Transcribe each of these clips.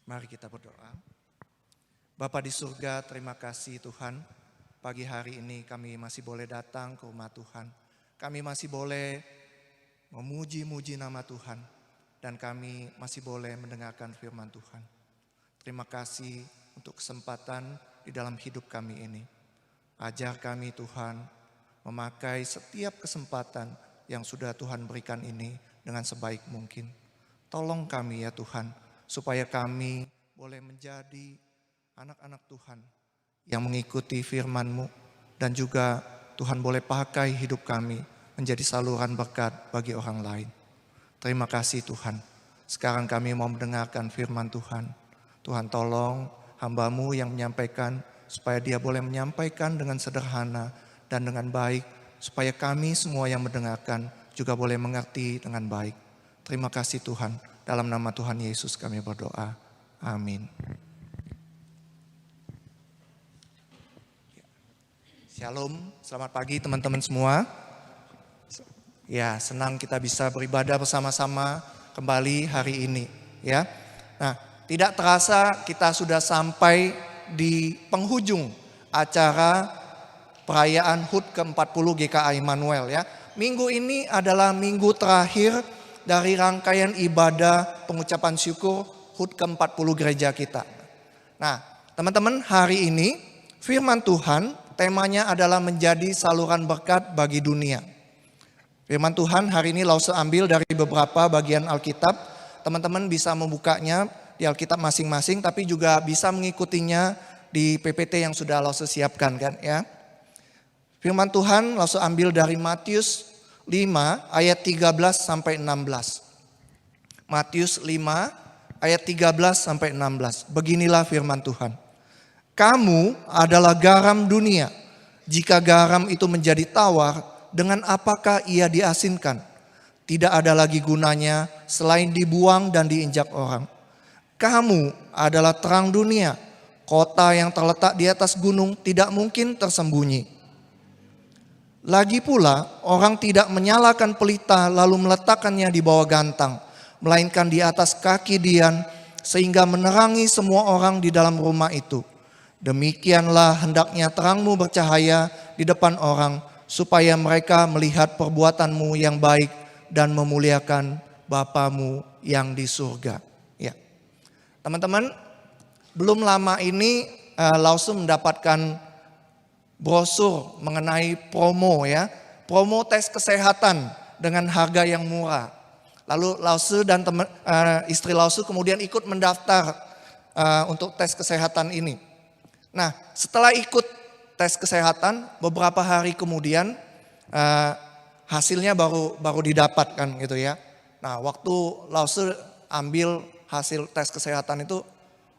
Mari kita berdoa. Bapa di surga, terima kasih Tuhan. Pagi hari ini kami masih boleh datang ke rumah Tuhan. Kami masih boleh memuji-muji nama Tuhan. Dan kami masih boleh mendengarkan firman Tuhan. Terima kasih untuk kesempatan di dalam hidup kami ini. Ajar kami Tuhan memakai setiap kesempatan yang sudah Tuhan berikan ini dengan sebaik mungkin. Tolong kami ya Tuhan, supaya kami boleh menjadi anak-anak Tuhan yang mengikuti firman-Mu. Dan juga Tuhan boleh pakai hidup kami menjadi saluran berkat bagi orang lain. Terima kasih Tuhan. Sekarang kami mau mendengarkan firman Tuhan. Tuhan tolong hamba-Mu yang menyampaikan, supaya dia boleh menyampaikan dengan sederhana dan dengan baik. Supaya kami semua yang mendengarkan juga boleh mengerti dengan baik. Terima kasih Tuhan. Dalam nama Tuhan Yesus kami berdoa. Amin. Shalom, selamat pagi teman-teman semua. Ya, senang kita bisa beribadah bersama-sama kembali hari ini. Ya, nah tidak terasa kita sudah sampai di penghujung acara perayaan HUT ke-40 GKI Immanuel ya. Minggu ini adalah minggu terakhir dari rangkaian ibadah pengucapan syukur HUT ke-40 gereja kita. Nah, teman-teman, hari ini firman Tuhan temanya adalah menjadi saluran berkat bagi dunia. Firman Tuhan hari ini Lause ambil dari beberapa bagian Alkitab. Teman-teman bisa membukanya di Alkitab masing-masing, tapi juga bisa mengikutinya di PPT yang sudah Lause siapkan kan ya. Firman Tuhan Lause ambil dari Matius 5 ayat 13 sampai 16. Matius 5 ayat 13 sampai 16. Beginilah firman Tuhan. Kamu adalah garam dunia. Jika garam itu menjadi tawar, dengan apakah ia diasinkan? Tidak ada lagi gunanya selain dibuang dan diinjak orang. Kamu adalah terang dunia. Kota yang terletak di atas gunung tidak mungkin tersembunyi. Lagi pula, orang tidak menyalakan pelita lalu meletakkannya di bawah gantang, melainkan di atas kaki dian, sehingga menerangi semua orang di dalam rumah itu. Demikianlah hendaknya terangmu bercahaya di depan orang, supaya mereka melihat perbuatanmu yang baik dan memuliakan Bapamu yang di surga. Ya, teman-teman, belum lama ini Lause mendapatkan brosur mengenai promo ya, promo tes kesehatan dengan harga yang murah. Lalu Lause dan istri Lause kemudian ikut mendaftar untuk tes kesehatan ini. Nah, setelah ikut tes kesehatan, beberapa hari kemudian hasilnya baru didapatkan gitu ya. Nah, waktu Lause ambil hasil tes kesehatan itu,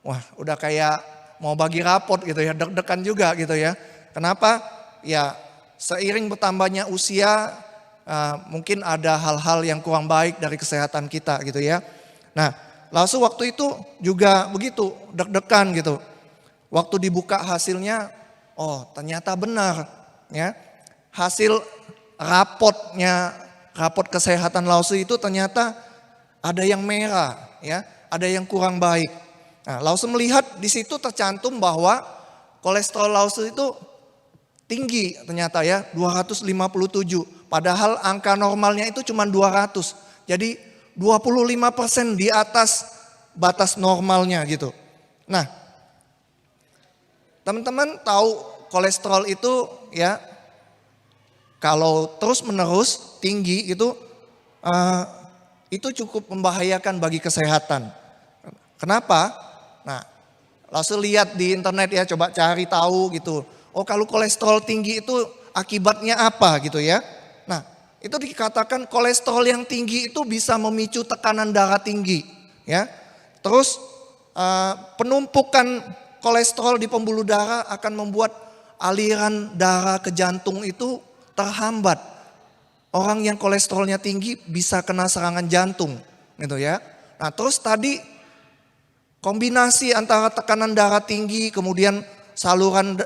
wah udah kayak mau bagi rapot gitu ya, deg-degan juga gitu ya. Kenapa? Ya seiring bertambahnya usia mungkin ada hal-hal yang kurang baik dari kesehatan kita gitu ya. Nah, Lause waktu itu juga begitu, deg-degan gitu. Waktu dibuka hasilnya, oh ternyata benar ya. Hasil rapot kesehatan Lause itu ternyata ada yang merah ya, ada yang kurang baik. Nah, Lause melihat di situ tercantum bahwa kolesterol Lause itu tinggi ternyata ya, 257. Padahal angka normalnya itu cuma 200. Jadi 25% di atas batas normalnya gitu. Nah, teman-teman tahu kolesterol itu ya, kalau terus menerus tinggi itu cukup membahayakan bagi kesehatan. Kenapa? Nah, Lause lihat di internet ya, coba cari tahu gitu. Oh, kalau kolesterol tinggi itu akibatnya apa gitu ya. Nah, itu dikatakan kolesterol yang tinggi itu bisa memicu tekanan darah tinggi ya. Terus penumpukan kolesterol di pembuluh darah akan membuat aliran darah ke jantung itu terhambat. Orang yang kolesterolnya tinggi bisa kena serangan jantung gitu ya. Nah, terus tadi kombinasi antara tekanan darah tinggi kemudian saluran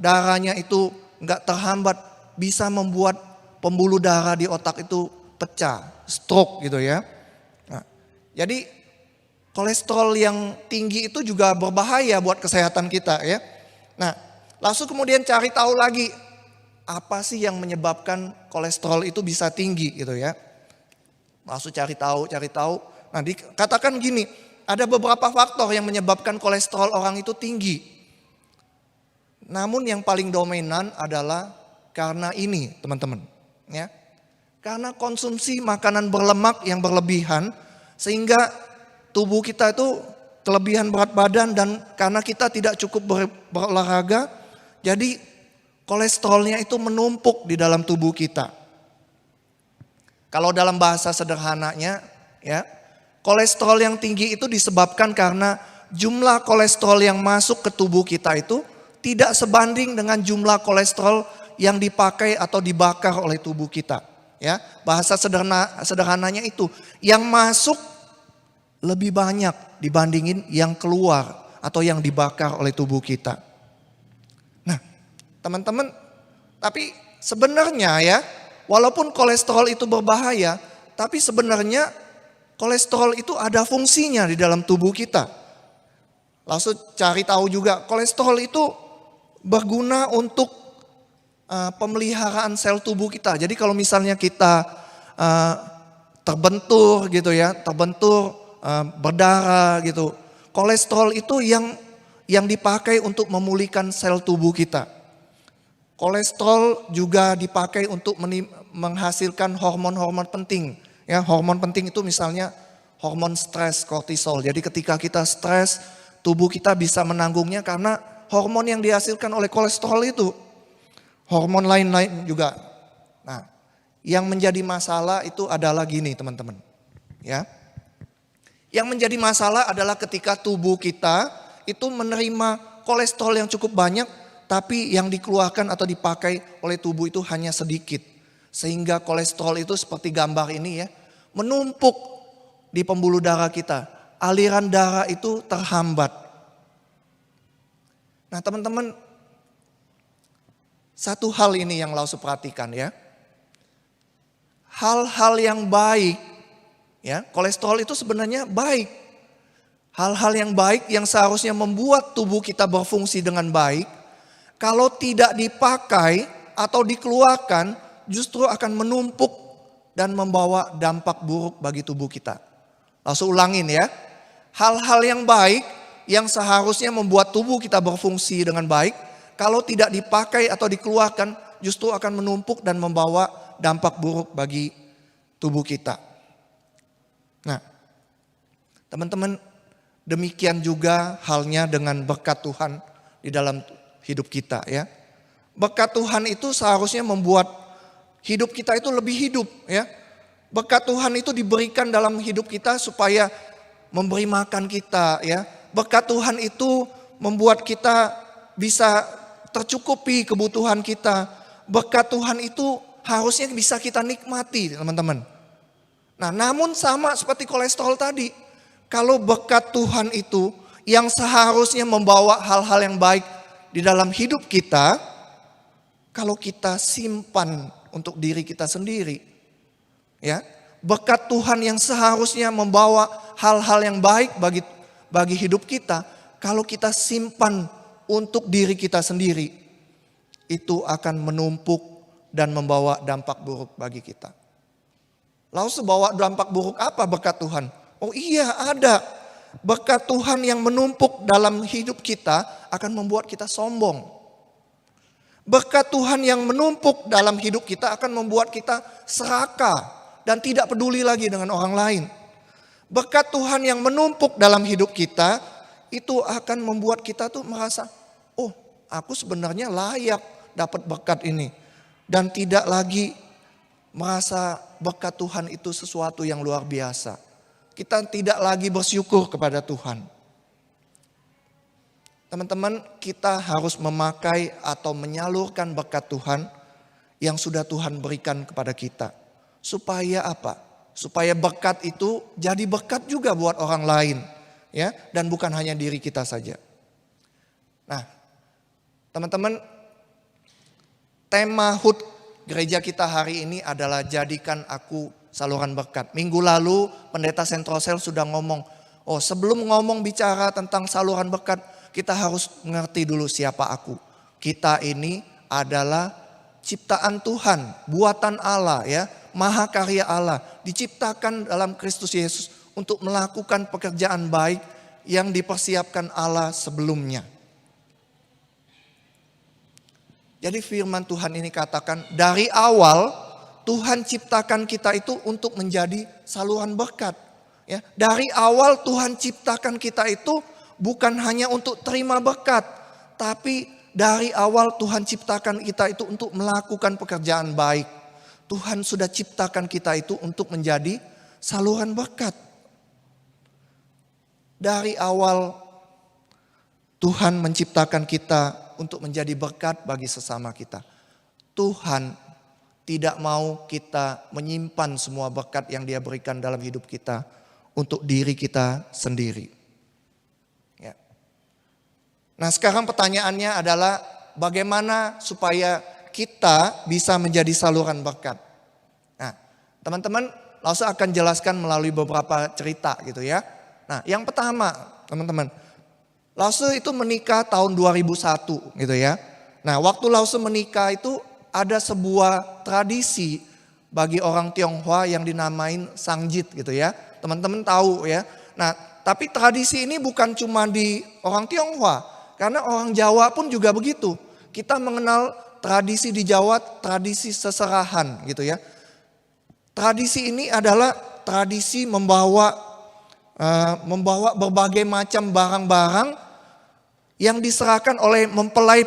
darahnya itu enggak terhambat, bisa membuat pembuluh darah di otak itu pecah, stroke gitu ya. Nah, jadi kolesterol yang tinggi itu juga berbahaya buat kesehatan kita ya. Nah, langsung kemudian cari tahu lagi apa sih yang menyebabkan kolesterol itu bisa tinggi gitu ya. Langsung cari tahu. Nah, dikatakan gini, ada beberapa faktor yang menyebabkan kolesterol orang itu tinggi. Namun yang paling dominan adalah karena ini, teman-teman, ya. Karena konsumsi makanan berlemak yang berlebihan sehingga tubuh kita itu kelebihan berat badan dan karena kita tidak cukup berolahraga, jadi kolesterolnya itu menumpuk di dalam tubuh kita. Kalau dalam bahasa sederhananya, ya, kolesterol yang tinggi itu disebabkan karena jumlah kolesterol yang masuk ke tubuh kita itu tidak sebanding dengan jumlah kolesterol yang dipakai atau dibakar oleh tubuh kita. Ya, bahasa sederhananya itu, yang masuk lebih banyak dibandingin yang keluar atau yang dibakar oleh tubuh kita. Nah, teman-teman, tapi sebenarnya ya, walaupun kolesterol itu berbahaya, tapi sebenarnya kolesterol itu ada fungsinya di dalam tubuh kita. Langsung cari tahu juga, kolesterol itu berguna untuk pemeliharaan sel tubuh kita. Jadi kalau misalnya kita terbentur gitu ya, berdarah gitu. Kolesterol itu yang dipakai untuk memulihkan sel tubuh kita. Kolesterol juga dipakai untuk menghasilkan hormon-hormon penting. Ya, hormon penting itu misalnya hormon stres, kortisol. Jadi ketika kita stres, tubuh kita bisa menanggungnya karena hormon yang dihasilkan oleh kolesterol itu. Hormon lain-lain juga. Nah, yang menjadi masalah itu adalah gini, teman-teman. Ya. Yang menjadi masalah adalah ketika tubuh kita itu menerima kolesterol yang cukup banyak, tapi yang dikeluarkan atau dipakai oleh tubuh itu hanya sedikit. Sehingga kolesterol itu seperti gambar ini ya, menumpuk di pembuluh darah kita. Aliran darah itu terhambat. Nah, teman-teman, satu hal ini yang Lausu perhatikan ya. Hal-hal yang baik, ya, kolesterol itu sebenarnya baik. Hal-hal yang baik yang seharusnya membuat tubuh kita berfungsi dengan baik, kalau tidak dipakai atau dikeluarkan, justru akan menumpuk dan membawa dampak buruk bagi tubuh kita. Langsung ulangin ya. Hal-hal yang baik yang seharusnya membuat tubuh kita berfungsi dengan baik, kalau tidak dipakai atau dikeluarkan, justru akan menumpuk dan membawa dampak buruk bagi tubuh kita. Nah, teman-teman, demikian juga halnya dengan berkat Tuhan di dalam hidup kita ya. Berkat Tuhan itu seharusnya membuat hidup kita itu lebih hidup ya. Berkat Tuhan itu diberikan dalam hidup kita supaya memberi makan kita ya. Berkat Tuhan itu membuat kita bisa tercukupi kebutuhan kita. Berkat Tuhan itu harusnya bisa kita nikmati, teman-teman. Nah, namun sama seperti kolesterol tadi, kalau berkat Tuhan itu yang seharusnya membawa hal-hal yang baik di dalam hidup kita, kalau kita simpan untuk diri kita sendiri, ya, berkat Tuhan yang seharusnya membawa hal-hal yang baik bagi hidup kita, kalau kita simpan untuk diri kita sendiri, itu akan menumpuk dan membawa dampak buruk bagi kita. Lalu sebawa dampak buruk apa berkat Tuhan? Oh iya, ada. Berkat Tuhan yang menumpuk dalam hidup kita akan membuat kita sombong. Berkat Tuhan yang menumpuk dalam hidup kita akan membuat kita serakah dan tidak peduli lagi dengan orang lain. Berkat Tuhan yang menumpuk dalam hidup kita itu akan membuat kita tuh merasa, oh, aku sebenarnya layak dapat berkat ini. Dan tidak lagi merasa berkat Tuhan itu sesuatu yang luar biasa. Kita tidak lagi bersyukur kepada Tuhan. Teman-teman, kita harus memakai atau menyalurkan berkat Tuhan yang sudah Tuhan berikan kepada kita. Supaya apa? Supaya berkat itu jadi berkat juga buat orang lain. Ya, dan bukan hanya diri kita saja. Nah, teman-teman, tema HUT gereja kita hari ini adalah jadikan aku saluran berkat. Minggu lalu pendeta Central Cell sudah ngomong, Oh, sebelum ngomong bicara tentang saluran berkat, kita harus mengerti dulu siapa aku. Kita ini adalah ciptaan Tuhan, buatan Allah ya, mahakarya Allah, diciptakan dalam Kristus Yesus untuk melakukan pekerjaan baik yang dipersiapkan Allah sebelumnya. Jadi firman Tuhan ini katakan dari awal Tuhan ciptakan kita itu untuk menjadi saluran berkat. Ya, dari awal Tuhan ciptakan kita itu bukan hanya untuk terima berkat, tapi dari awal Tuhan ciptakan kita itu untuk melakukan pekerjaan baik. Tuhan sudah ciptakan kita itu untuk menjadi saluran berkat. Dari awal Tuhan menciptakan kita untuk menjadi berkat bagi sesama kita. Tuhan tidak mau kita menyimpan semua berkat yang Dia berikan dalam hidup kita untuk diri kita sendiri. Ya. Nah, sekarang pertanyaannya adalah bagaimana supaya kita bisa menjadi saluran berkat. Nah, teman-teman langsung akan jelaskan melalui beberapa cerita gitu ya. Nah, yang pertama, teman-teman, Lause itu menikah tahun 2001 gitu ya. Nah, waktu Lause menikah itu ada sebuah tradisi bagi orang Tionghoa yang dinamain Sangjit gitu ya. Teman-teman tahu ya. Nah, tapi tradisi ini bukan cuma di orang Tionghoa, karena orang Jawa pun juga begitu. Kita mengenal tradisi di Jawa, tradisi seserahan gitu ya. Tradisi ini adalah tradisi membawa berbagai macam barang-barang yang diserahkan oleh mempelai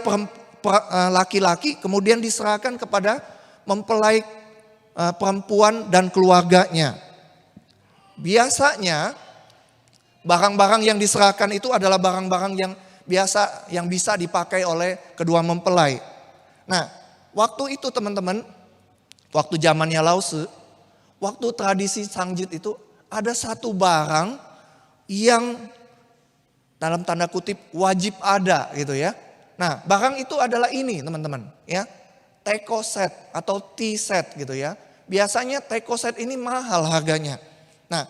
laki-laki, kemudian diserahkan kepada mempelai perempuan dan keluarganya. Biasanya barang-barang yang diserahkan itu adalah barang-barang yang bisa dipakai oleh kedua mempelai. Nah, waktu itu teman-teman, waktu zamannya Lause, waktu tradisi Sangjit itu ada satu barang yang dalam tanda kutip wajib ada gitu ya. Nah, barang itu adalah ini teman-teman ya. Teko set atau tea set gitu ya. Biasanya teko set ini mahal harganya. Nah,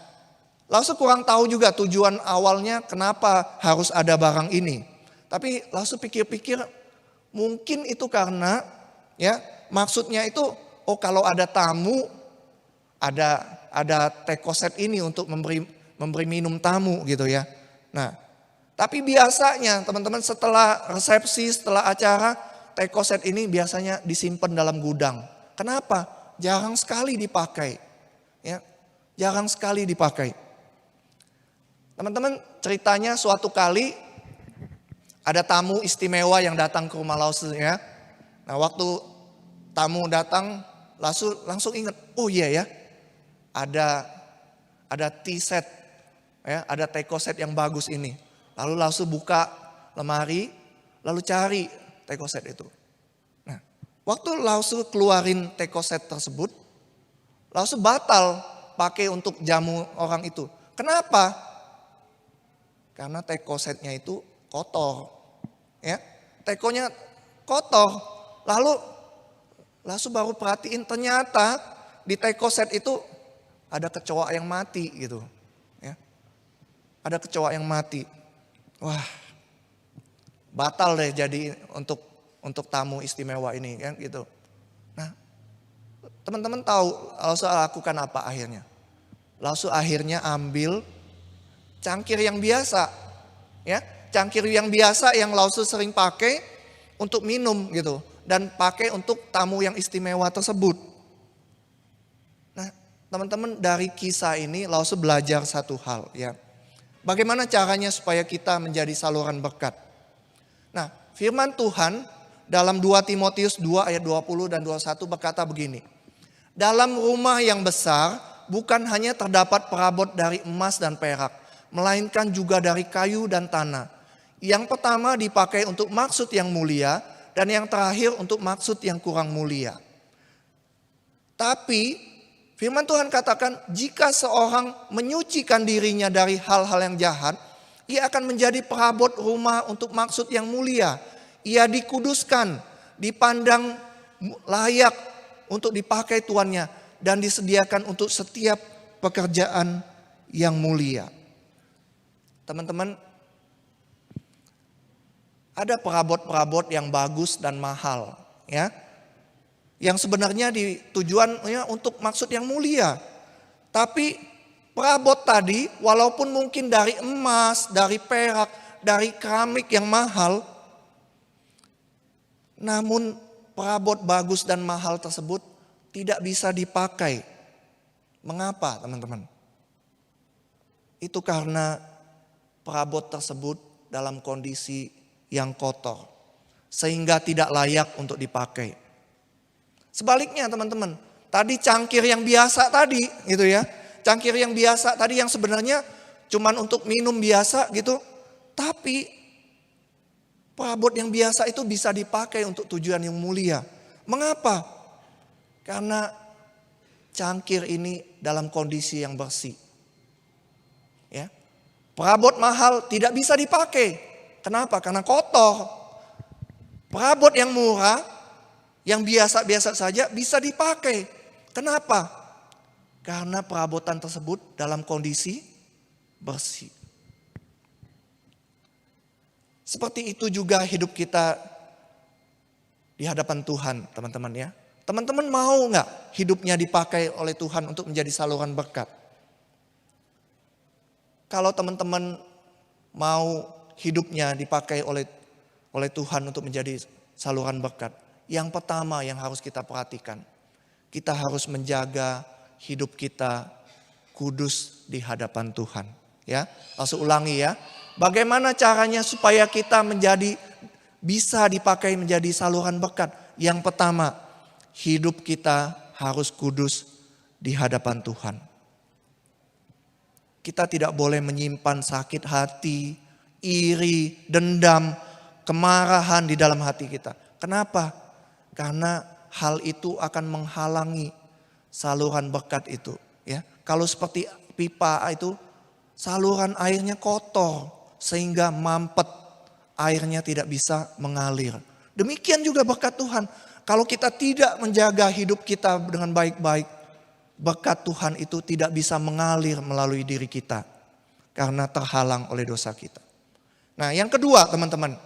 Lause kurang tahu juga tujuan awalnya kenapa harus ada barang ini. Tapi Lause pikir-pikir mungkin itu karena ya maksudnya itu kalau ada tamu ada teko set ini untuk memberi minum tamu gitu ya. Nah, tapi biasanya teman-teman setelah resepsi, setelah acara, teko set ini biasanya disimpan dalam gudang. Kenapa? Jarang sekali dipakai. Ya. Jarang sekali dipakai. Teman-teman, ceritanya suatu kali ada tamu istimewa yang datang ke rumah Lause ya. Nah, waktu tamu datang, langsung ingat, oh iya ya, ada tea set, ya, ada teko set yang bagus ini. Lalu Lause buka lemari, lalu cari teko set itu. Nah, waktu Lause keluarin teko set tersebut, Lause batal pakai untuk jamu orang itu. Kenapa? Karena teko setnya itu kotor. Ya, tekonya kotor. Lalu Lause baru perhatiin ternyata di teko set itu ada kecoa yang mati gitu. Ya. Ada kecoa yang mati. Wah, batal deh jadi untuk tamu istimewa ini kan gitu. Nah, teman-teman tahu Lause lakukan apa akhirnya? Lause akhirnya ambil cangkir yang biasa, ya, cangkir yang biasa yang Lause sering pakai untuk minum gitu, dan pakai untuk tamu yang istimewa tersebut. Nah, teman-teman dari kisah ini Lause belajar satu hal ya, bagaimana caranya supaya kita menjadi saluran berkat. Nah, firman Tuhan dalam 2 Timotius 2 ayat 20 dan 21 berkata begini, dalam rumah yang besar bukan hanya terdapat perabot dari emas dan perak, melainkan juga dari kayu dan tanah. Yang pertama dipakai untuk maksud yang mulia, dan yang terakhir untuk maksud yang kurang mulia. Tapi firman Tuhan katakan, jika seorang menyucikan dirinya dari hal-hal yang jahat, ia akan menjadi perabot rumah untuk maksud yang mulia. Ia dikuduskan, dipandang layak untuk dipakai tuannya, dan disediakan untuk setiap pekerjaan yang mulia. teman-teman, ada perabot-perabot yang bagus dan mahal, ya. Yang sebenarnya tujuannya untuk maksud yang mulia. Tapi perabot tadi walaupun mungkin dari emas, dari perak, dari keramik yang mahal, namun perabot bagus dan mahal tersebut tidak bisa dipakai. Mengapa, teman-teman? Itu karena perabot tersebut dalam kondisi yang kotor, sehingga tidak layak untuk dipakai. Sebaliknya, teman-teman, tadi cangkir yang biasa tadi, gitu ya, cangkir yang biasa tadi yang sebenarnya cuman untuk minum biasa gitu, tapi perabot yang biasa itu bisa dipakai untuk tujuan yang mulia. Mengapa? Karena cangkir ini dalam kondisi yang bersih. Ya. Perabot mahal tidak bisa dipakai. Kenapa? Karena kotor. Perabot yang murah, yang biasa-biasa saja bisa dipakai. Kenapa? Karena perabotan tersebut dalam kondisi bersih. Seperti itu juga hidup kita di hadapan Tuhan, teman-teman ya. Teman-teman mau nggak hidupnya dipakai oleh Tuhan untuk menjadi saluran berkat? Kalau teman-teman mau hidupnya dipakai oleh Tuhan untuk menjadi saluran berkat, yang pertama yang harus kita perhatikan, kita harus menjaga hidup kita kudus di hadapan Tuhan. Ya, langsung ulangi ya. Bagaimana caranya supaya kita bisa dipakai menjadi saluran berkat? Yang pertama, hidup kita harus kudus di hadapan Tuhan. Kita tidak boleh menyimpan sakit hati, iri, dendam, kemarahan di dalam hati kita. Kenapa? Karena hal itu akan menghalangi saluran berkat itu. Ya, kalau seperti pipa itu, saluran airnya kotor sehingga mampet, airnya tidak bisa mengalir. Demikian juga berkat Tuhan. Kalau kita tidak menjaga hidup kita dengan baik-baik, berkat Tuhan itu tidak bisa mengalir melalui diri kita karena terhalang oleh dosa kita. Nah, yang kedua, teman-teman,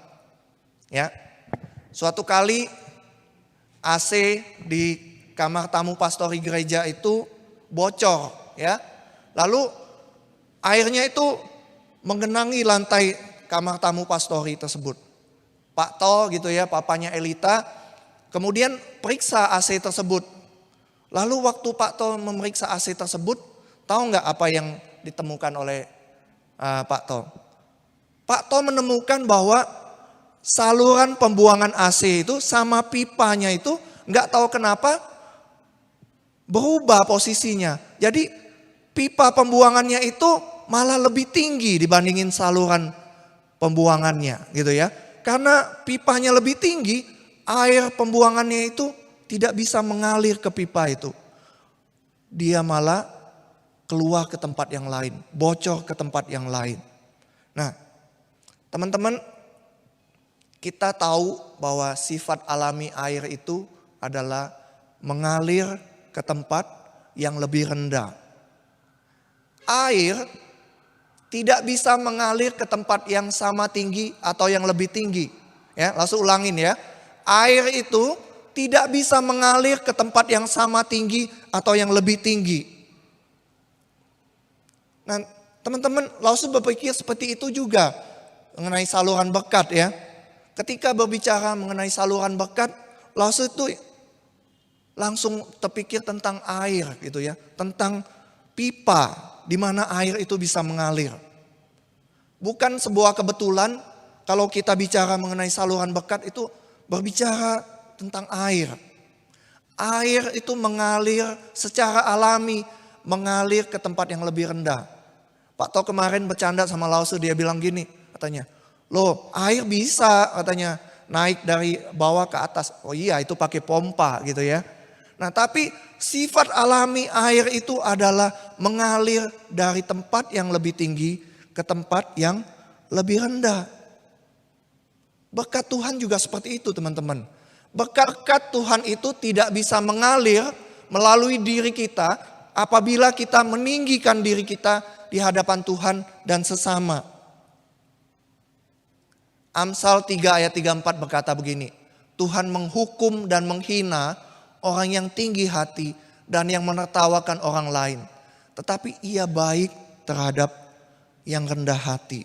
ya, suatu kali AC di kamar tamu pastori gereja itu bocor, ya. Lalu airnya itu menggenangi lantai kamar tamu pastori tersebut. Pak To gitu ya, papanya Elita, kemudian periksa AC tersebut. Lalu waktu Pak To memeriksa AC tersebut, tahu nggak apa yang ditemukan oleh Pak To? Pak To menemukan bahwa saluran pembuangan AC itu sama pipanya itu nggak tahu kenapa berubah posisinya. Jadi pipa pembuangannya itu malah lebih tinggi dibandingin saluran pembuangannya gitu ya. Karena pipanya lebih tinggi, air pembuangannya itu tidak bisa mengalir ke pipa itu. Dia malah keluar ke tempat yang lain, bocor ke tempat yang lain. Nah, teman-teman, kita tahu bahwa sifat alami air itu adalah mengalir ke tempat yang lebih rendah. Air tidak bisa mengalir ke tempat yang sama tinggi atau yang lebih tinggi. Ya, langsung ulangin ya. Air itu tidak bisa mengalir ke tempat yang sama tinggi atau yang lebih tinggi. Nah, teman-teman, langsung berpikir seperti itu juga mengenai saluran berkat ya. Ketika berbicara mengenai saluran berkat, langsung itu langsung terpikir tentang air gitu ya, tentang pipa di mana air itu bisa mengalir. Bukan sebuah kebetulan kalau kita bicara mengenai saluran berkat itu berbicara tentang air. Air itu mengalir secara alami, mengalir ke tempat yang lebih rendah. Pak To kemarin bercanda sama Lause, dia bilang gini, katanya, loh air bisa katanya naik dari bawah ke atas. Oh iya, itu pakai pompa gitu ya. Nah, tapi sifat alami air itu adalah mengalir dari tempat yang lebih tinggi ke tempat yang lebih rendah. Berkat Tuhan juga seperti itu, teman-teman. Berkat Tuhan itu tidak bisa mengalir melalui diri kita apabila kita meninggikan diri kita di hadapan Tuhan dan sesama. Amsal 3 ayat 34 berkata begini, Tuhan menghukum dan menghina orang yang tinggi hati dan yang menertawakan orang lain. Tetapi ia baik terhadap yang rendah hati.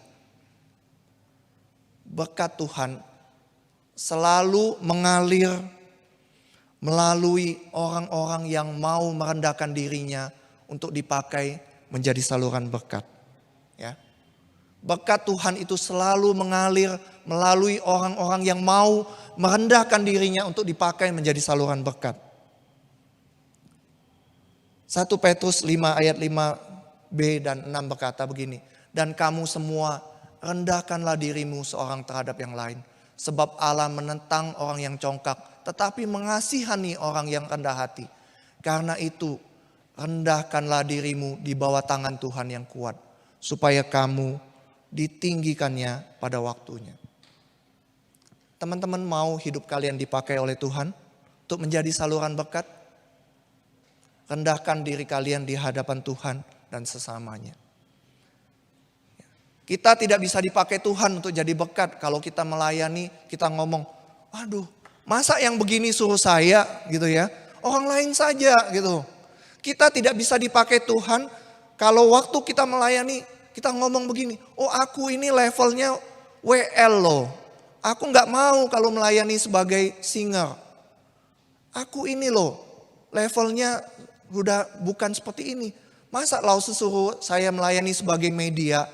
Berkat Tuhan selalu mengalir melalui orang-orang yang mau merendahkan dirinya untuk dipakai menjadi saluran berkat. Ya. Berkat Tuhan itu selalu mengalir melalui orang-orang yang mau merendahkan dirinya untuk dipakai menjadi saluran berkat. 1 Petrus 5 ayat 5b dan 6 berkata begini, dan kamu semua rendahkanlah dirimu seorang terhadap yang lain. Sebab Allah menentang orang yang congkak, tetapi mengasihani orang yang rendah hati. Karena itu, rendahkanlah dirimu di bawah tangan Tuhan yang kuat, supaya kamu ditinggikannya pada waktunya. Teman-teman mau hidup kalian dipakai oleh Tuhan untuk menjadi saluran berkat? Rendahkan diri kalian di hadapan Tuhan dan sesamanya. Kita tidak bisa dipakai Tuhan untuk jadi berkat kalau kita melayani, kita ngomong, aduh masa yang begini suruh saya gitu ya, orang lain saja gitu. Kita tidak bisa dipakai Tuhan kalau waktu kita melayani, kita ngomong begini, oh aku ini levelnya WL loh. Aku gak mau kalau melayani sebagai singer. Aku ini loh levelnya udah bukan seperti ini. Masa lau suruh saya melayani sebagai media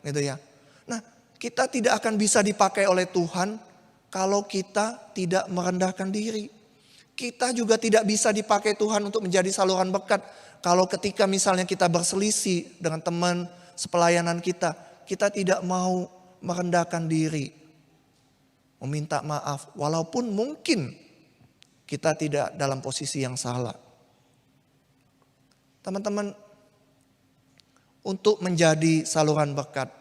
gitu ya. Nah, kita tidak akan bisa dipakai oleh Tuhan kalau kita tidak merendahkan diri. Kita juga tidak bisa dipakai Tuhan untuk menjadi saluran berkat kalau ketika misalnya kita berselisih dengan teman sepelayanan kita, kita tidak mau merendahkan diri, meminta maaf walaupun mungkin kita tidak dalam posisi yang salah. Teman-teman, untuk menjadi saluran berkat,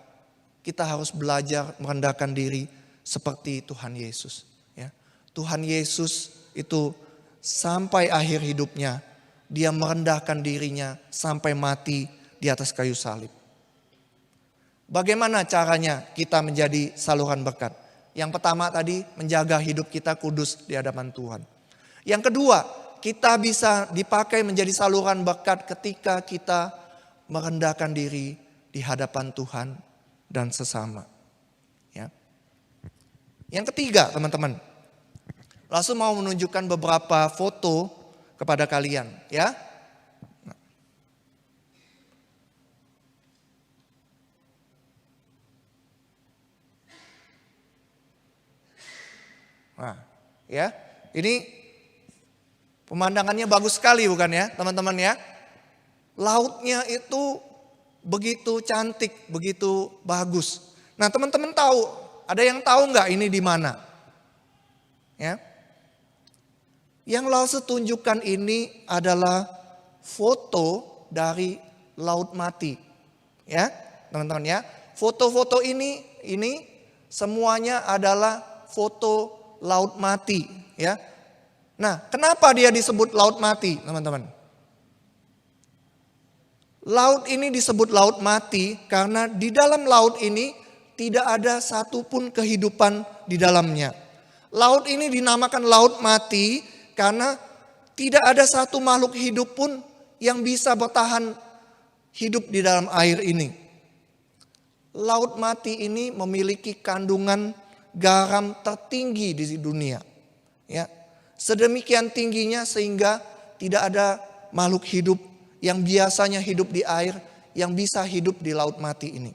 kita harus belajar merendahkan diri seperti Tuhan Yesus. Ya. Tuhan Yesus itu sampai akhir hidupnya, dia merendahkan dirinya sampai mati di atas kayu salib. Bagaimana caranya kita menjadi saluran berkat? Yang pertama tadi, menjaga hidup kita kudus di hadapan Tuhan. Yang kedua, kita bisa dipakai menjadi saluran berkat ketika kita merendahkan diri di hadapan Tuhan dan sesama. Ya. Yang ketiga, teman-teman, langsung mau menunjukkan beberapa foto kepada kalian, ya. Nah, ya, ini pemandangannya bagus sekali bukan ya, teman-teman ya? Lautnya itu begitu cantik, begitu bagus. Nah, teman-teman tahu, ada yang tahu nggak ini di mana? Ya. Yang Lause tunjukkan ini adalah foto dari Laut Mati. Ya, teman-teman ya. Foto-foto ini semuanya adalah foto Laut Mati, ya. Nah, kenapa dia disebut Laut Mati, teman-teman? Laut ini disebut laut mati karena di dalam laut ini tidak ada satupun kehidupan di dalamnya. Laut ini dinamakan laut mati karena tidak ada satu makhluk hidup pun yang bisa bertahan hidup di dalam air ini. Laut mati ini memiliki kandungan garam tertinggi di dunia. Ya, sedemikian tingginya sehingga tidak ada makhluk hidup yang biasanya hidup di air, yang bisa hidup di laut mati ini.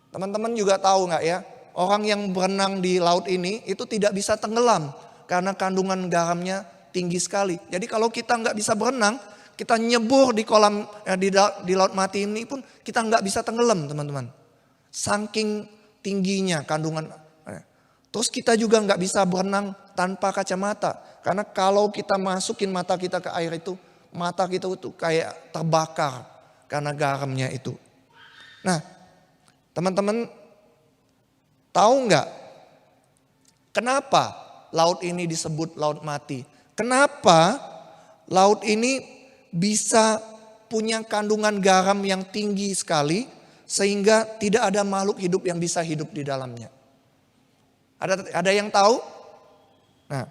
Teman-teman juga tahu nggak ya, orang yang berenang di laut ini itu tidak bisa tenggelam karena kandungan garamnya tinggi sekali. Jadi kalau kita nggak bisa berenang, kita nyebur di kolam di laut mati ini pun kita nggak bisa tenggelam, teman-teman. Saking tingginya kandungan. Terus kita juga nggak bisa berenang tanpa kacamata. Karena kalau kita masukin mata kita ke air itu, mata kita itu kayak terbakar karena garamnya itu. Nah, teman-teman tahu nggak kenapa laut ini disebut laut mati? Kenapa laut ini bisa punya kandungan garam yang tinggi sekali sehingga tidak ada makhluk hidup yang bisa hidup di dalamnya. Ada yang tahu? Nah,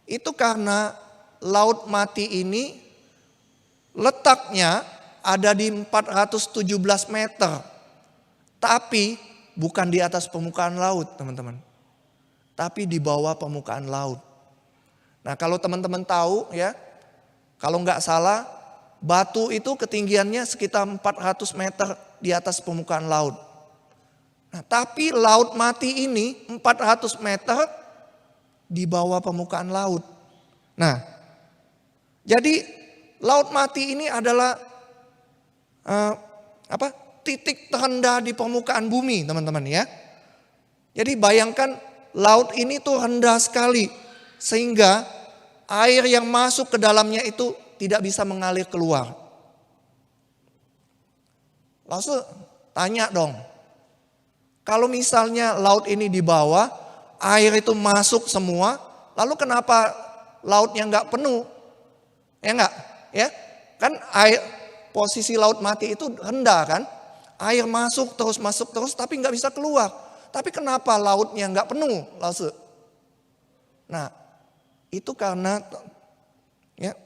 itu karena Laut Mati ini letaknya ada di 417 meter. Tapi bukan di atas permukaan laut, teman-teman. Tapi di bawah permukaan laut. Nah, kalau teman-teman tahu ya, kalau nggak salah, batu itu ketinggiannya sekitar 400 meter di atas permukaan laut. Nah, tapi Laut Mati ini 400 meter di bawah permukaan laut. Nah, jadi Laut Mati ini adalah titik terendah di permukaan bumi, teman-teman ya. Jadi bayangkan laut ini tuh rendah sekali sehingga air yang masuk ke dalamnya itu tidak bisa mengalir keluar. Lalu tanya dong, kalau misalnya laut ini di bawah, air itu masuk semua, lalu kenapa lautnya nggak penuh? Ya nggak? Ya, kan air posisi Laut Mati itu rendah kan? Air masuk terus, tapi nggak bisa keluar. Tapi kenapa lautnya nggak penuh? Lalu, nah itu karena ya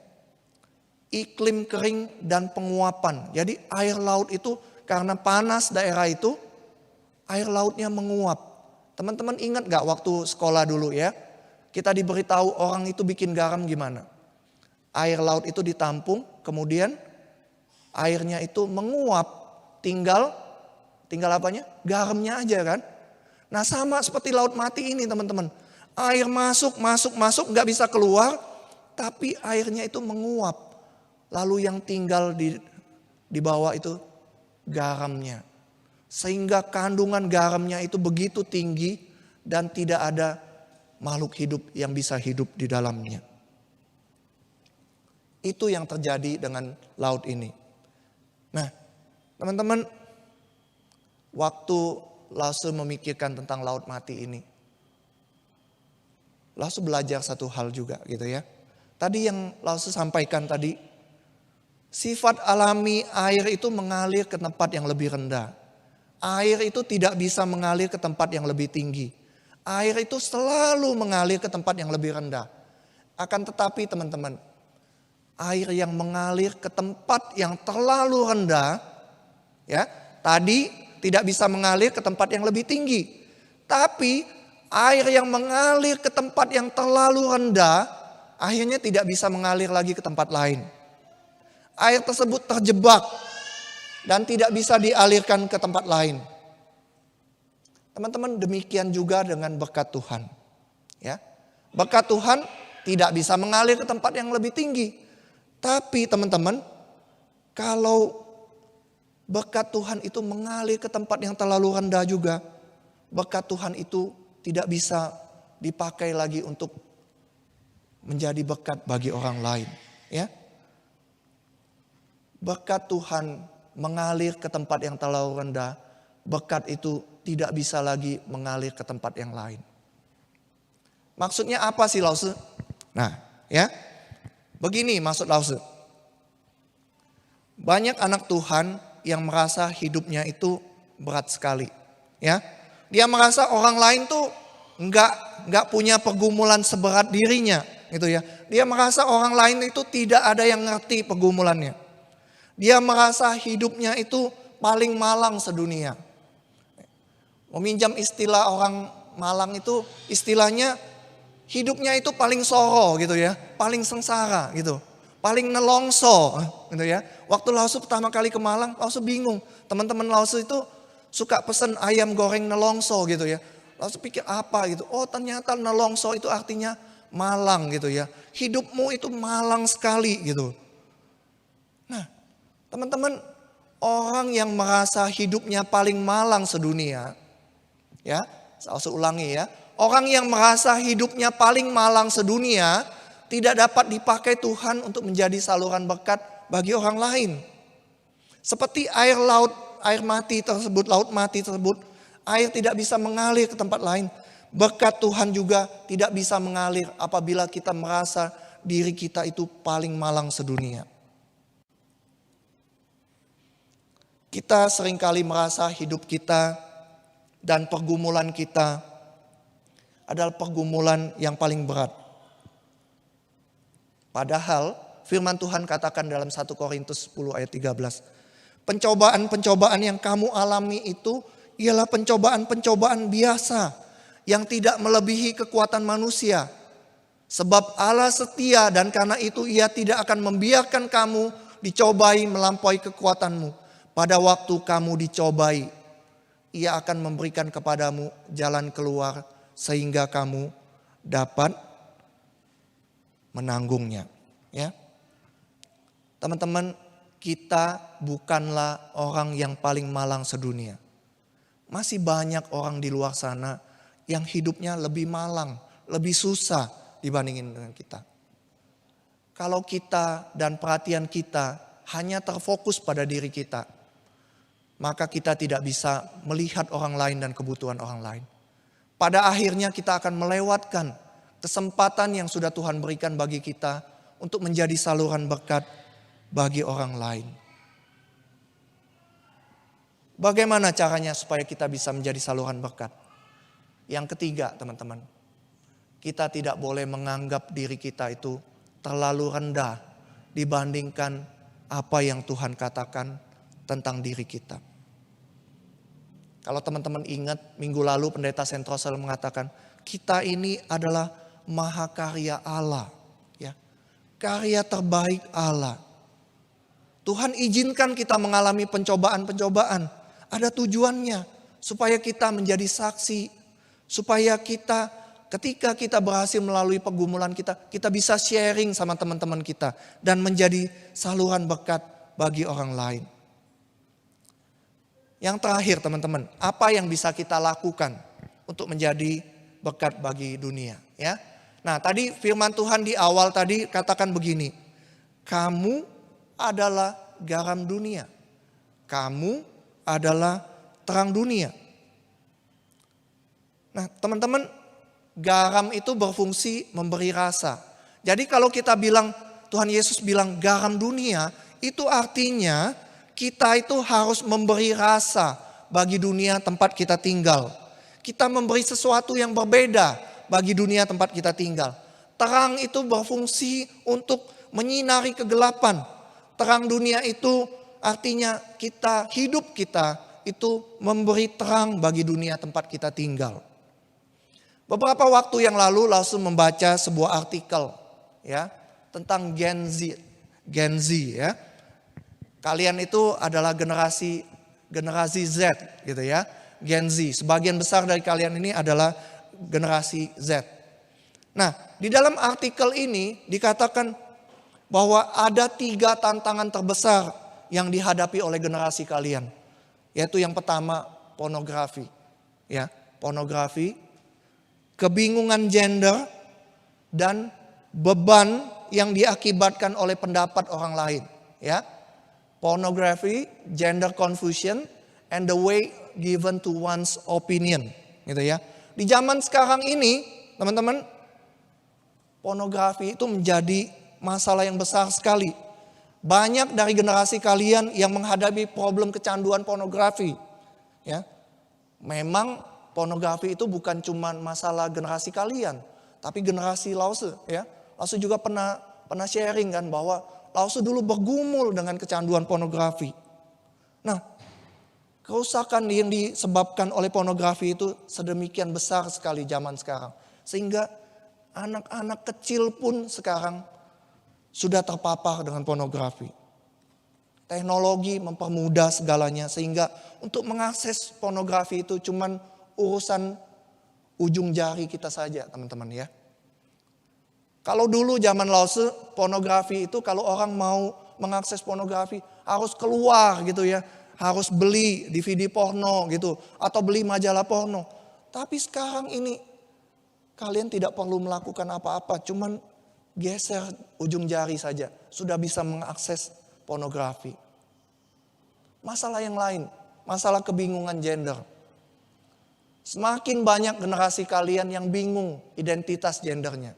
iklim kering dan penguapan. Jadi air laut itu karena panas daerah itu, air lautnya menguap. Teman-teman ingat gak waktu sekolah dulu ya, kita diberitahu orang itu bikin garam gimana? Air laut itu ditampung, kemudian airnya itu menguap, tinggal apanya? Garamnya aja kan. Nah sama seperti Laut Mati ini teman-teman. Air masuk, gak bisa keluar, tapi airnya itu menguap. Lalu yang tinggal di bawah itu garamnya. Sehingga kandungan garamnya itu begitu tinggi dan tidak ada makhluk hidup yang bisa hidup di dalamnya. Itu yang terjadi dengan laut ini. Nah, teman-teman, waktu Lause memikirkan tentang Laut Mati ini, Lause belajar satu hal juga gitu ya. Tadi yang Lause sampaikan tadi, sifat alami air itu mengalir ke tempat yang lebih rendah. Air itu tidak bisa mengalir ke tempat yang lebih tinggi. Air itu selalu mengalir ke tempat yang lebih rendah. Akan tetapi teman-teman, air yang mengalir ke tempat yang terlalu rendah, ya, tadi tidak bisa mengalir ke tempat yang lebih tinggi. Tapi air yang mengalir ke tempat yang terlalu rendah, akhirnya tidak bisa mengalir lagi ke tempat lain. Air tersebut terjebak dan tidak bisa dialirkan ke tempat lain. Teman-teman, demikian juga dengan berkat Tuhan. Ya, berkat Tuhan tidak bisa mengalir ke tempat yang lebih tinggi. Tapi teman-teman, kalau berkat Tuhan itu mengalir ke tempat yang terlalu rendah juga, berkat Tuhan itu tidak bisa dipakai lagi untuk menjadi berkat bagi orang lain. Ya, berkat Tuhan mengalir ke tempat yang terlalu rendah, berkat itu tidak bisa lagi mengalir ke tempat yang lain. Maksudnya apa sih Lause? Nah ya, begini maksud Lause. Banyak anak Tuhan yang merasa hidupnya itu berat sekali. Ya, dia merasa orang lain tuh nggak punya pergumulan seberat dirinya, gitu ya. Dia merasa orang lain itu tidak ada yang ngerti pergumulannya. Dia merasa hidupnya itu paling malang sedunia. Meminjam istilah orang Malang itu, istilahnya hidupnya itu paling soro gitu ya, paling sengsara gitu, paling nelongso gitu ya. Waktu Lause pertama kali ke Malang, Lause bingung. Teman-teman Lause itu suka pesen ayam goreng nelongso gitu ya. Lause pikir apa gitu, oh ternyata nelongso itu artinya malang gitu ya. Hidupmu itu malang sekali gitu. Nah, teman-teman, orang yang merasa hidupnya paling malang sedunia, ya, saya ulangi ya, orang yang merasa hidupnya paling malang sedunia tidak dapat dipakai Tuhan untuk menjadi saluran berkat bagi orang lain. Seperti laut mati tersebut, air tidak bisa mengalir ke tempat lain. Berkat Tuhan juga tidak bisa mengalir apabila kita merasa diri kita itu paling malang sedunia. Kita seringkali merasa hidup kita dan pergumulan kita adalah pergumulan yang paling berat. Padahal firman Tuhan katakan dalam 1 Korintus 10 ayat 13. Pencobaan-pencobaan yang kamu alami itu ialah pencobaan-pencobaan biasa yang tidak melebihi kekuatan manusia. Sebab Allah setia dan karena itu Ia tidak akan membiarkan kamu dicobai melampaui kekuatanmu. Pada waktu kamu dicobai, Ia akan memberikan kepadamu jalan keluar sehingga kamu dapat menanggungnya. Ya, teman-teman, kita bukanlah orang yang paling malang sedunia. Masih banyak orang di luar sana yang hidupnya lebih malang, lebih susah dibandingin dengan kita. Kalau kita dan perhatian kita hanya terfokus pada diri kita, maka kita tidak bisa melihat orang lain dan kebutuhan orang lain. Pada akhirnya kita akan melewatkan kesempatan yang sudah Tuhan berikan bagi kita untuk menjadi saluran berkat bagi orang lain. Bagaimana caranya supaya kita bisa menjadi saluran berkat? Yang ketiga, teman-teman, kita tidak boleh menganggap diri kita itu terlalu rendah dibandingkan apa yang Tuhan katakan tentang diri kita. Kalau teman-teman ingat, minggu lalu Pendeta Sentrosel mengatakan, kita ini adalah mahakarya Allah. Ya, karya terbaik Allah. Tuhan izinkan kita mengalami pencobaan-pencobaan. Ada tujuannya, supaya kita menjadi saksi. Supaya kita, ketika kita berhasil melalui pergumulan kita, kita bisa sharing sama teman-teman kita. Dan menjadi saluran berkat bagi orang lain. Yang terakhir, teman-teman, apa yang bisa kita lakukan untuk menjadi berkat bagi dunia, ya? Nah, tadi firman Tuhan di awal tadi katakan begini, kamu adalah garam dunia, kamu adalah terang dunia. Nah, teman-teman, garam itu berfungsi memberi rasa. Jadi kalau kita bilang, Tuhan Yesus bilang garam dunia, itu artinya kita itu harus memberi rasa bagi dunia tempat kita tinggal. Kita memberi sesuatu yang berbeda bagi dunia tempat kita tinggal. Terang itu berfungsi untuk menyinari kegelapan. Terang dunia itu artinya hidup kita itu memberi terang bagi dunia tempat kita tinggal. Beberapa waktu yang lalu langsung membaca sebuah artikel ya tentang Gen Z ya. Kalian itu adalah generasi Z gitu ya. Gen Z. Sebagian besar dari kalian ini adalah generasi Z. Nah, di dalam artikel ini dikatakan bahwa ada 3 tantangan terbesar yang dihadapi oleh generasi kalian. Yaitu yang pertama, pornografi. Ya, pornografi, kebingungan gender, dan beban yang diakibatkan oleh pendapat orang lain. Ya, pornography, gender confusion, and the way given to one's opinion, gitu ya. Di zaman sekarang ini, teman-teman, pornografi itu menjadi masalah yang besar sekali. Banyak dari generasi kalian yang menghadapi problem kecanduan pornografi. Ya, memang pornografi itu bukan cuma masalah generasi kalian, tapi generasi Lause. Ya, Lause juga pernah sharing kan bahwa Lause dulu bergumul dengan kecanduan pornografi. Nah, kerusakan yang disebabkan oleh pornografi itu sedemikian besar sekali zaman sekarang. Sehingga anak-anak kecil pun sekarang sudah terpapar dengan pornografi. Teknologi mempermudah segalanya sehingga untuk mengakses pornografi itu cuman urusan ujung jari kita saja, teman-teman ya. Kalau dulu zaman Lause, pornografi itu kalau orang mau mengakses pornografi harus keluar gitu ya. Harus beli DVD porno gitu. Atau beli majalah porno. Tapi sekarang ini kalian tidak perlu melakukan apa-apa. Cuman geser ujung jari saja. Sudah bisa mengakses pornografi. Masalah yang lain. Masalah kebingungan gender. Semakin banyak generasi kalian yang bingung identitas gendernya.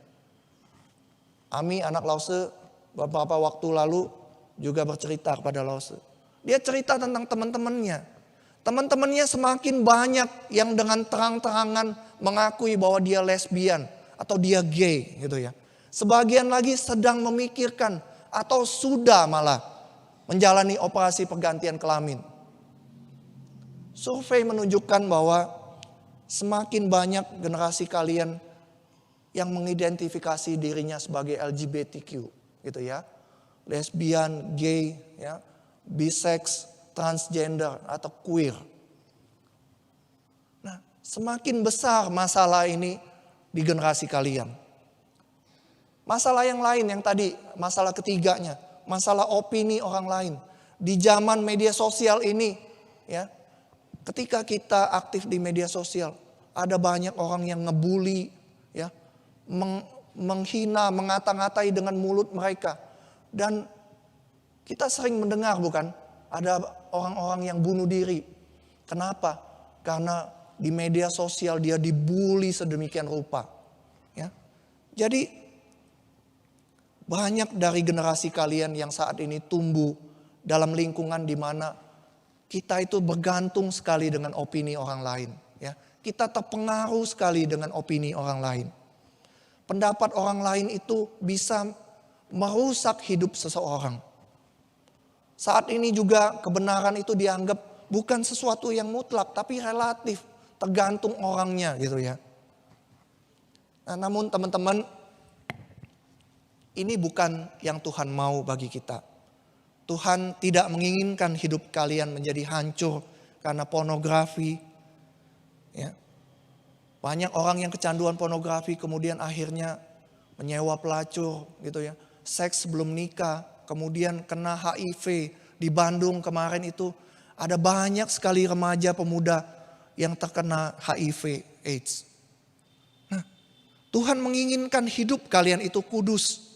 Ami anak Lause beberapa waktu lalu juga bercerita kepada Lause. Dia cerita tentang teman-temannya. Teman-temannya semakin banyak yang dengan terang-terangan mengakui bahwa dia lesbian atau dia gay gitu ya. Sebagian lagi sedang memikirkan atau sudah malah menjalani operasi pergantian kelamin. Survei menunjukkan bahwa semakin banyak generasi kalian yang mengidentifikasi dirinya sebagai LGBTQ gitu ya. Lesbian, gay, ya, bisex, transgender atau queer. Nah, semakin besar masalah ini di generasi kalian. Masalah yang lain yang tadi, masalah ketiganya, masalah opini orang lain. Di zaman media sosial ini, ya, ketika kita aktif di media sosial, ada banyak orang yang ngebully, ya, menghina, mengata-ngatai dengan mulut mereka. Dan kita sering mendengar bukan, ada orang-orang yang bunuh diri. Kenapa? Karena di media sosial dia dibully sedemikian rupa. Ya. Jadi banyak dari generasi kalian yang saat ini tumbuh dalam lingkungan di mana kita itu bergantung sekali dengan opini orang lain. Ya. Kita terpengaruh sekali dengan opini orang lain. Pendapat orang lain itu bisa merusak hidup seseorang. Saat ini juga kebenaran itu dianggap bukan sesuatu yang mutlak, tapi relatif, tergantung orangnya gitu ya. Nah, namun teman-teman, ini bukan yang Tuhan mau bagi kita. Tuhan tidak menginginkan hidup kalian menjadi hancur karena pornografi. Ya. Banyak orang yang kecanduan pornografi kemudian akhirnya menyewa pelacur gitu ya. Seks sebelum nikah, kemudian kena HIV. Di Bandung kemarin itu ada banyak sekali remaja pemuda yang terkena HIV AIDS. Nah, Tuhan menginginkan hidup kalian itu kudus.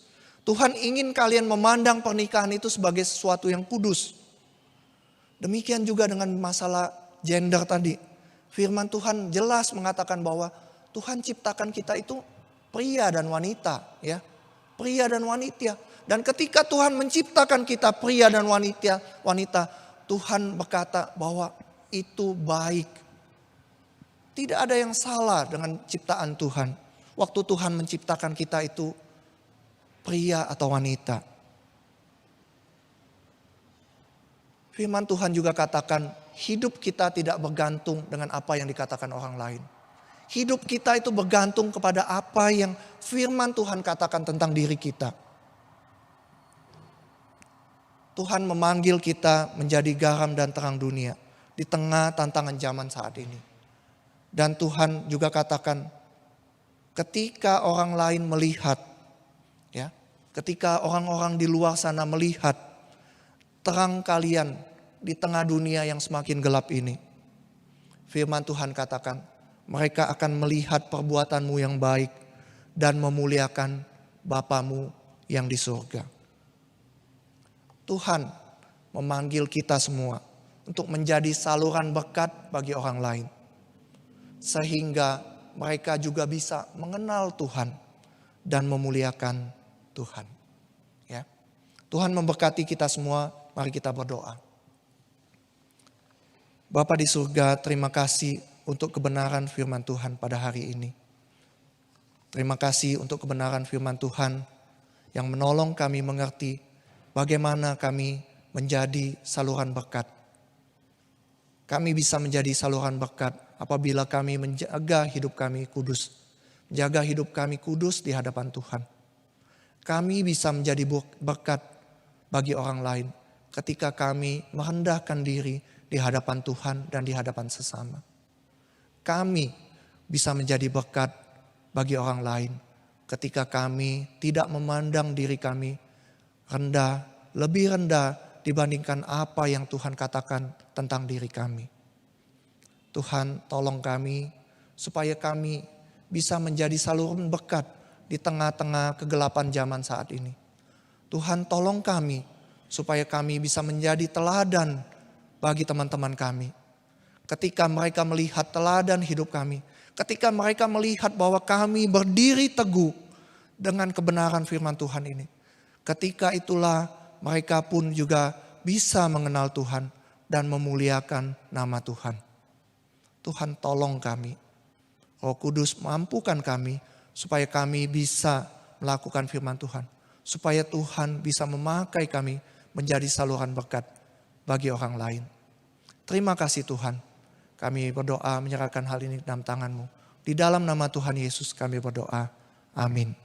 Tuhan ingin kalian memandang pernikahan itu sebagai sesuatu yang kudus. Demikian juga dengan masalah gender tadi. Firman Tuhan jelas mengatakan bahwa Tuhan ciptakan kita itu pria dan wanita, ya. Pria dan wanita. Dan ketika Tuhan menciptakan kita pria dan wanita, Tuhan berkata bahwa itu baik. Tidak ada yang salah dengan ciptaan Tuhan. Waktu Tuhan menciptakan kita itu pria atau wanita. Firman Tuhan juga katakan hidup kita tidak bergantung dengan apa yang dikatakan orang lain. Hidup kita itu bergantung kepada apa yang firman Tuhan katakan tentang diri kita. Tuhan memanggil kita menjadi garam dan terang dunia di tengah tantangan zaman saat ini. Dan Tuhan juga katakan ketika orang lain melihat, ya, ketika orang-orang di luar sana melihat terang kalian di tengah dunia yang semakin gelap ini, firman Tuhan katakan mereka akan melihat perbuatanmu yang baik dan memuliakan Bapamu yang di surga. Tuhan memanggil kita semua untuk menjadi saluran berkat bagi orang lain. Sehingga mereka juga bisa mengenal Tuhan dan memuliakan Tuhan. Ya. Tuhan memberkati kita semua, mari kita berdoa. Bapa di surga, terima kasih untuk kebenaran firman Tuhan pada hari ini. Terima kasih untuk kebenaran firman Tuhan yang menolong kami mengerti bagaimana kami menjadi saluran berkat. Kami bisa menjadi saluran berkat apabila kami menjaga hidup kami kudus. Menjaga hidup kami kudus di hadapan Tuhan. Kami bisa menjadi berkat bagi orang lain ketika kami merendahkan diri di hadapan Tuhan dan di hadapan sesama. Kami bisa menjadi berkat bagi orang lain ketika kami tidak memandang diri kami rendah, lebih rendah dibandingkan apa yang Tuhan katakan tentang diri kami. Tuhan tolong kami supaya kami bisa menjadi saluran berkat di tengah-tengah kegelapan zaman saat ini. Tuhan tolong kami supaya kami bisa menjadi teladan bagi teman-teman kami. Ketika mereka melihat teladan hidup kami, ketika mereka melihat bahwa kami berdiri teguh dengan kebenaran firman Tuhan ini, ketika itulah mereka pun juga bisa mengenal Tuhan dan memuliakan nama Tuhan. Tuhan tolong kami. Roh Kudus mampukan kami supaya kami bisa melakukan firman Tuhan. Supaya Tuhan bisa memakai kami menjadi saluran berkat bagi orang lain. Terima kasih Tuhan. Kami berdoa menyerahkan hal ini dalam tangan-Mu. Di dalam nama Tuhan Yesus kami berdoa. Amin.